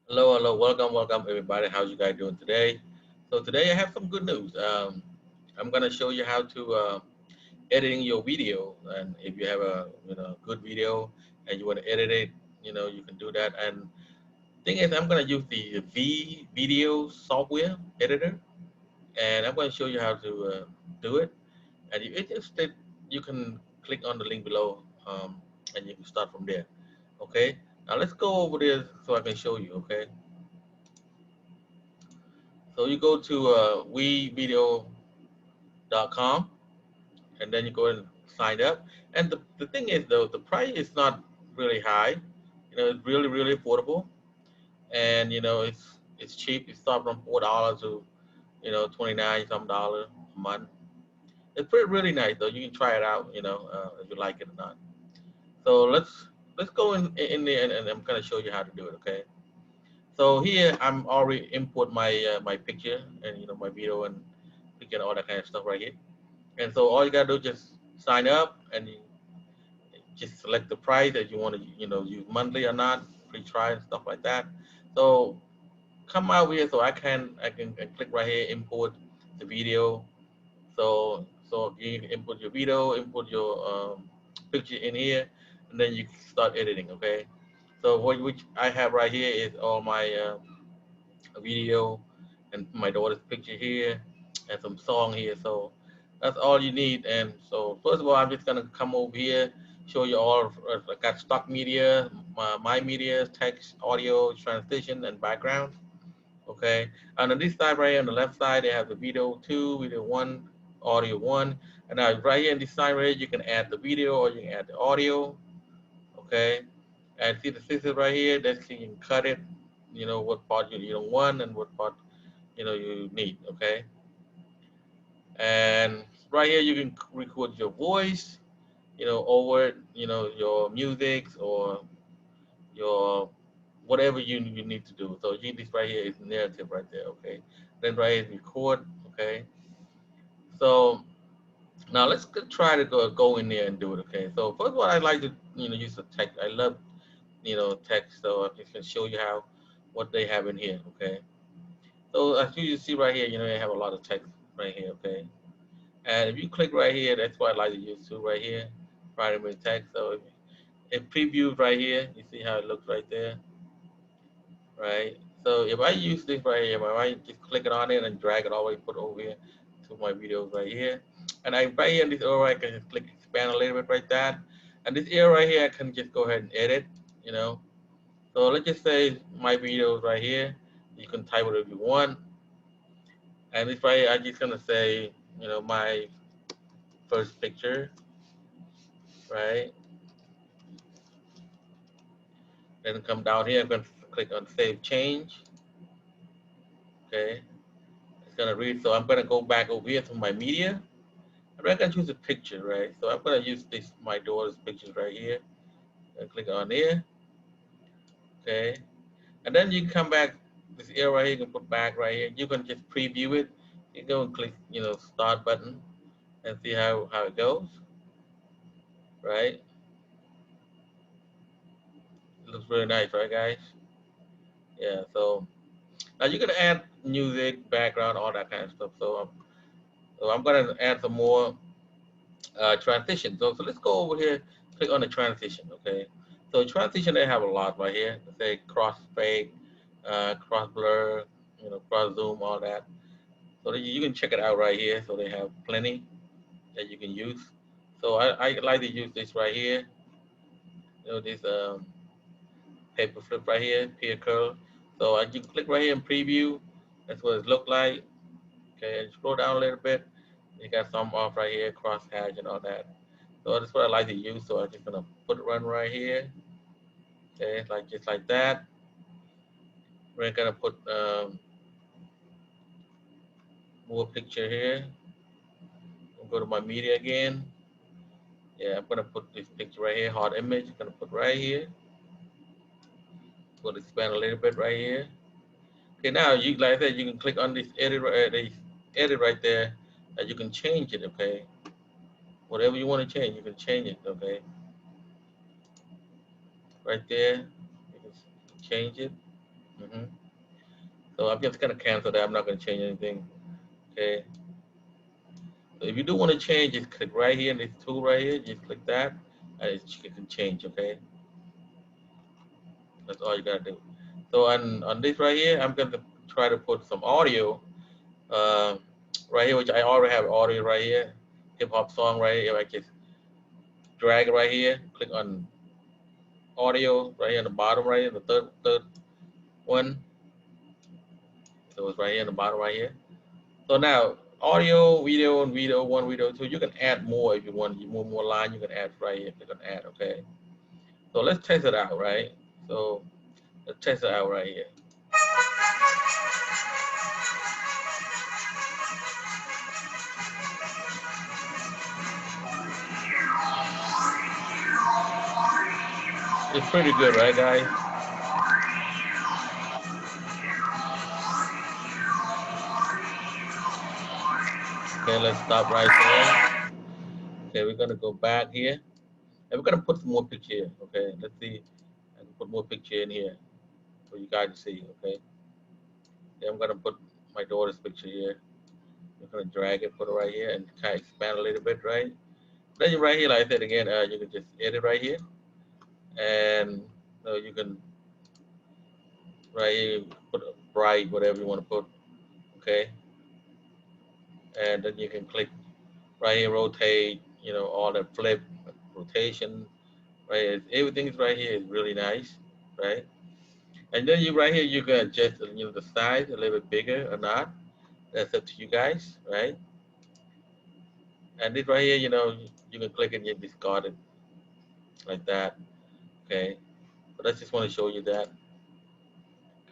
Hello, welcome everybody. How's you guys doing today? So today I have some good news. I'm gonna show you how to editing your video, and if you have a good video and you want to edit it, you can do that. And thing is, I'm gonna use the V video software editor, and I'm gonna show you how to do it. And if you're interested, you can click on the link below, and you can start from there. Okay. Now let's go over there so I can show you. Okay. So you go to wevideo.com, and then you go and sign up. And the thing is though, the price is not really high. It's really affordable, and it's cheap. It starts from $4 to 29 some dollar a month. It's pretty really nice though. You can try it out. If you like it or not. So let's go in there, and I'm gonna show you how to do it. Okay. So here I'm already import my picture and my video and picture and all that kind of stuff right here. And so all you gotta do is just sign up, and you just select the price that you want to use monthly or not, free trial and stuff like that. So come out here, so I click right here, import the video. So you can input your video, input your picture in here, and then you can start editing. Okay. So what which I have right here is all my video and my daughter's picture here and some song here. So that's all you need. And so first of all, I'm just gonna come over here, show you all. I got stock media, my media, text, audio, transition, and background. Okay. And on this side right here on the left side, they have the video two, video one, audio one. And now right here on this side right here, you can add the video or you can add the audio. Okay. And see the system right here. That's you can cut it. What part you don't want and what part you need. Okay. And right here you can record your voice, over your music or your whatever you need to do. So this right here is narrative right there. Okay. Then right here is record. Okay. So now let's try to go in there and do it. Okay. So first of all, I like to use the text. I love text. So I can show you how what they have in here. Okay. So as you see right here, they have a lot of text right here. Okay. And if you click right here, that's what I like to use too right here, primary text. So if it previews right here, you see how it looks right there, right? So if I use this right here, if I just click it on it and drag it all the way, put it over here to my videos right here. And right here in this area, I can just click expand a little bit right there. And this area right here, I can just go ahead and edit, you know. So let's just say my videos right here. You can type whatever you want. And this right here, I'm just gonna say, my first picture, right? Then come down here, I'm going to click on save change. Okay, it's going to read. So I'm going to go back over here to my media. I'm going to choose a picture, right? So I'm going to use this my daughter's pictures right here. And click on there. Okay, and then you can come back this area right here. You can put back right here. You can just preview it. You go and click start button and see how it goes, right? It looks really nice, right, guys? Yeah. So now you can add music, background, all that kind of stuff. So I'm gonna add some more transition. So let's go over here, click on the transition. Okay. So transition they have a lot right here. Let's say cross fade, cross blur, cross zoom, all that. So that you can check it out right here. So they have plenty that you can use. So I like to use this right here. This paper flip right here, peer curl. So I can click right here and preview. That's what it look like. Okay, and scroll down a little bit. You got some off right here, cross hatch and all that. So that's what I like to use. So I'm just gonna put it run right here. Okay, like just like that. We're gonna put more picture here. I'll go to my media again. Yeah, I'm gonna put this picture right here, hard image. I'm gonna put right here. Gonna expand a little bit right here. Okay, now you like I said, you can click on this edit right there, and you can change it. Okay, whatever you want to change, you can change it. Okay, right there, you can change it. hmm So I'm just gonna cancel that. I'm not gonna change anything. Okay. So if you do want to change, just click right here in this tool right here. Just click that, and it can change. Okay. That's all you gotta do. So on this right here, I'm gonna try to put some audio uh, right here, which I already have audio right here. Hip hop song right here. I just drag it right here. Click on audio right here on the bottom right here, the third one. So it's right here in the bottom right here. So now audio, video, and video one, video two. You can add more if you want. You want more line, you can add right here. Click on add. Okay. So let's test it out, right? So let's test it out right here. It's pretty good, right, guys? Okay, let's stop right there. Okay, we're gonna go back here, and we're gonna put some more picture here. Okay, let's see. I can put more picture in here for you guys to see. Okay, yeah, I'm gonna put my daughter's picture here. I'm gonna drag it, put it right here, and kind of expand a little bit, right? Then you right here, like I said again, you can just edit right here, and you can right here put a bright, whatever you want to put. Okay, and then you can click right here, rotate. All that flip, rotation, right? Everything's right here is really nice, right? And then you right here, you can adjust the size a little bit bigger or not. That's up to you guys, right? And this right here, you can click and you discard it like that. Okay. But I just want to show you that.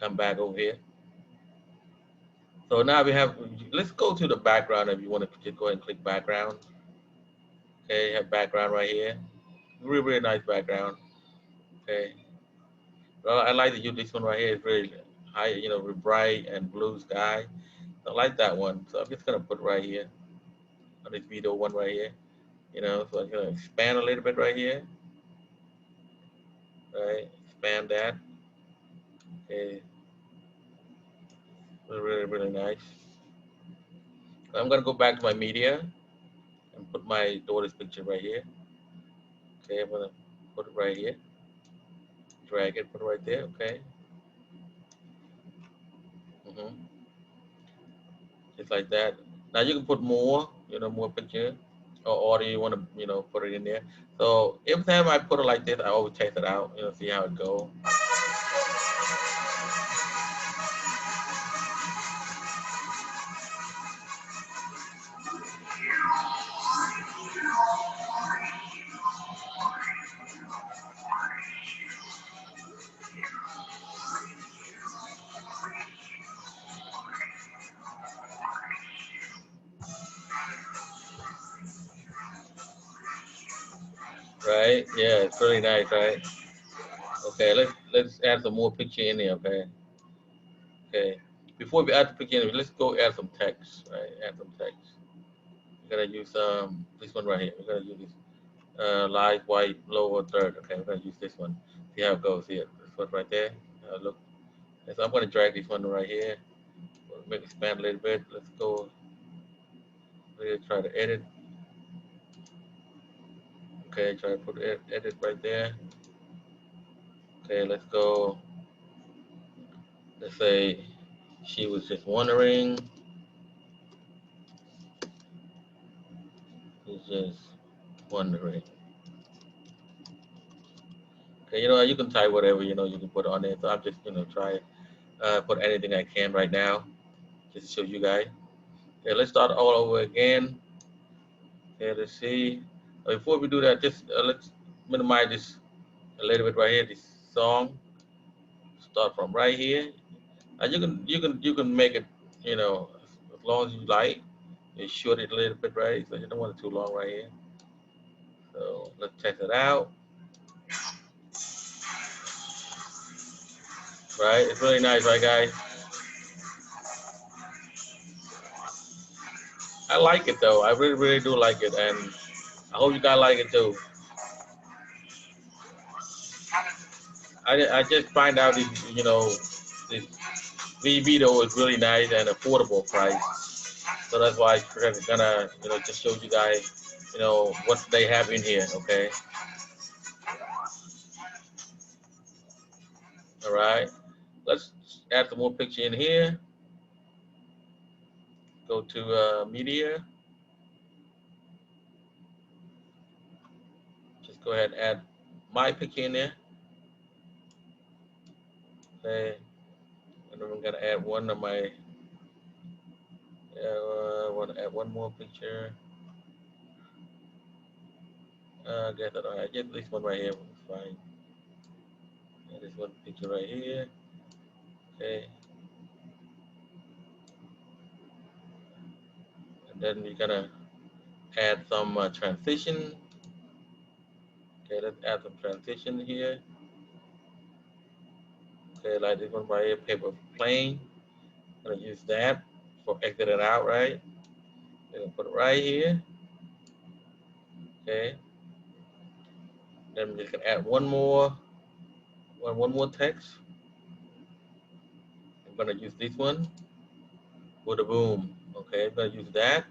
Come back over here. So now we have. Let's go to the background if you want to just go ahead and click background. Okay, you have background right here. Really, really nice background. Okay. Well, I like to use this one right here. It's really high, with bright and blue sky. I like that one. So I'm just gonna put right here on this video one right here. So I'm gonna expand a little bit right here. Right, expand that. Okay, really, really nice. So I'm gonna go back to my media and put my daughter's picture right here. Okay, I'm gonna put it right here. Drag it, put it right there. Okay. hmm Just like that. Now you can put more, more picture or audio you want to, put it in there. So every time I put it like this, I always test it out, see how it go. Right? Yeah, it's really nice, right? Okay, let's add some more picture in there. Okay. Okay. Before we add the picture in, let's go add some text. Right? Add some text. We're gonna use this one right here. We're gonna use this light white lower third. Okay, we're gonna use this one. See how it goes here. This one right there. Look. So I'm gonna drag this one right here. Make it expand a little bit. Let's go. Let's try to edit. Okay, try to put edit right there. Okay, let's go. Let's say she was just wondering. She's just wondering. Okay, you can type whatever you can put on it. So I'm just try put anything I can right now just to show you guys. Okay, let's start all over again. Okay, let's see. Before we do that, just let's minimize this a little bit right here. This song start from right here. You can make it as long as you like. You short it a little bit, right? So you don't want it too long right here. So let's check it out. Right, it's really nice, right, guys? I like it though. I really, really do like it, and I hope you guys like it too. I just find out these, this Wevideo is really nice and affordable price. So that's why I'm gonna, just show you guys, what they have in here. Okay. All right. Let's add some more picture in here. Go to media. Just go ahead and add my picture in there. Okay. And then I'm gonna add one of my. I want to add one more picture. I guess I don't. I get this one right here. Fine. And this one picture right here. Okay. And then we're gonna add some transition. Okay, let's add some transition here. Okay, like this one right here, paper plane. Gonna use that for exit it out, right? Gonna put it right here. Okay. Then we can add one more text. I'm gonna use this one with a boom. Okay, I'm gonna use that.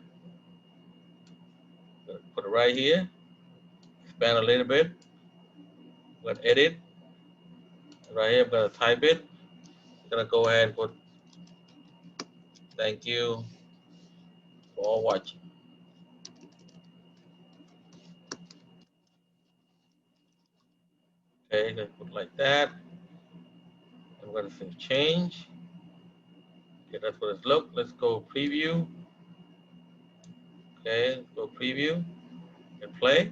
Gonna put it right here. Expand a little bit. I'm gonna edit. Right here, I'm gonna type it. I'm gonna go ahead and put thank you for watching. Okay, gonna put like that. I'm gonna say change. Okay, that's what it's look. Let's go preview. Okay, let's go preview and play.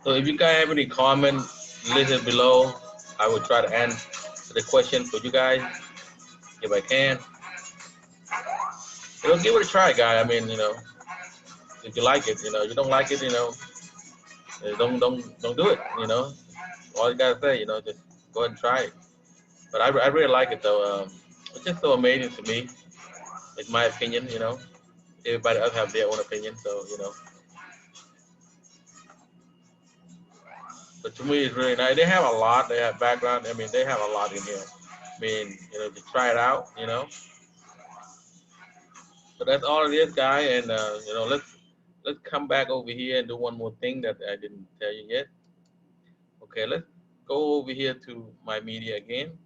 So if you guys have any comment, listen below. I will try to answer the question for you guys if I can. Give it a try, guy. I mean, if you like it, you don't like it, don't do it. All you gotta say, just go ahead and try it. But I really like it though. It's just so amazing to me. It's my opinion. Everybody else have their own opinion. So but to me it's really nice. They have a lot. They have background. I mean, they have a lot in here. I mean, to try it out. So that's all it is, guy. And let's come back over here and do one more thing that I didn't tell you yet. Okay, let's go over here to my media again,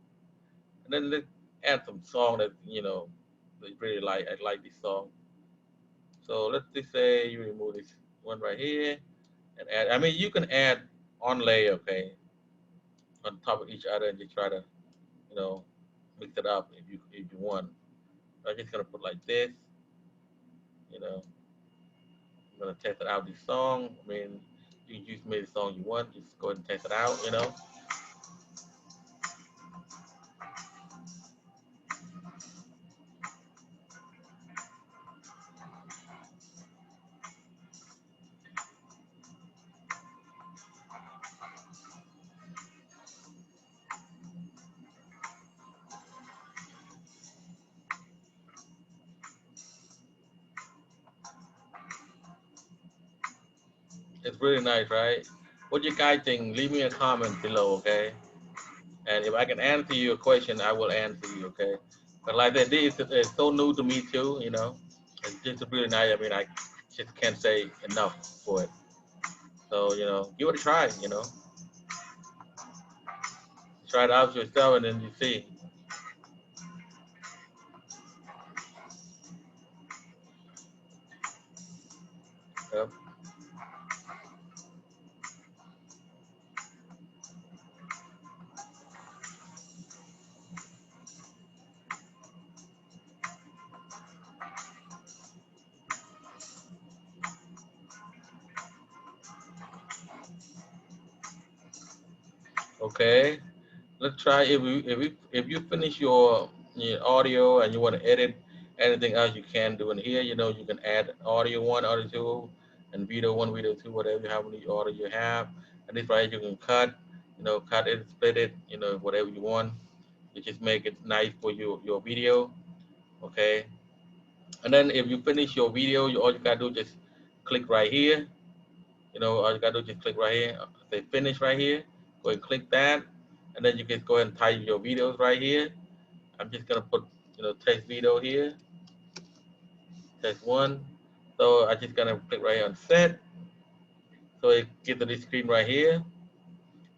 and then let's add some song that that you really like. I like this song. So let's just say you remove this one right here and add. I mean, you can add on layer, okay, on top of each other, and just try to you know mix it up if you want. I'm just gonna put like this. You know, I'm gonna test it out this song. I mean, you can use maybe the song you want. Just go ahead and test it out. It's really nice, right? What you guys think? Leave me a comment below, okay? And if I can answer your question, I will answer you, okay? But like that, this is so new to me too, It's just really nice. I mean, I just can't say enough for it. So, give it a try, Try it out yourself and then you see. Yep. Okay. Let's try if you finish your audio and you want to edit anything else you can do in here. You can add audio one, audio two, and video one, video two, whatever how many audio you have. And this right you can cut it, split it, whatever you want. You just make it nice for your video. Okay, and then if you finish your video, all you gotta do just click right here. All you gotta do is just click right here, say finish right here. Go ahead and click that, and then you can go ahead and type your videos right here. I'm just gonna put text video here, text one. So I just gonna click right here on set. So it get to this screen right here,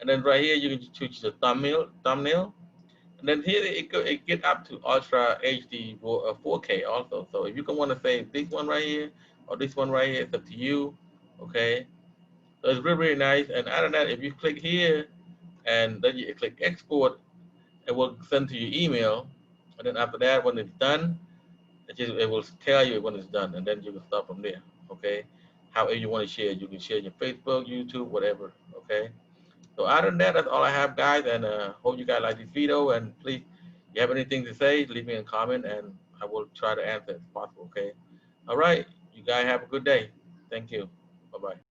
and then right here you can choose the thumbnail, and then here it get up to Ultra HD 4K also. So if you can want to save this one right here or this one right here, it's up to you. Okay, so it's really nice. And other than that, if you click here and then you click export, it will send to your email. And then after that, when it's done, it will tell you when it's done, and then you can start from there. Okay, however you want to share, you can share your Facebook, YouTube, whatever. Okay. So other than that, that's all I have, guys. And hope you guys like this video. And please, if you have anything to say, leave me a comment, and I will try to answer as possible. Okay. All right. You guys have a good day. Thank you. Bye bye.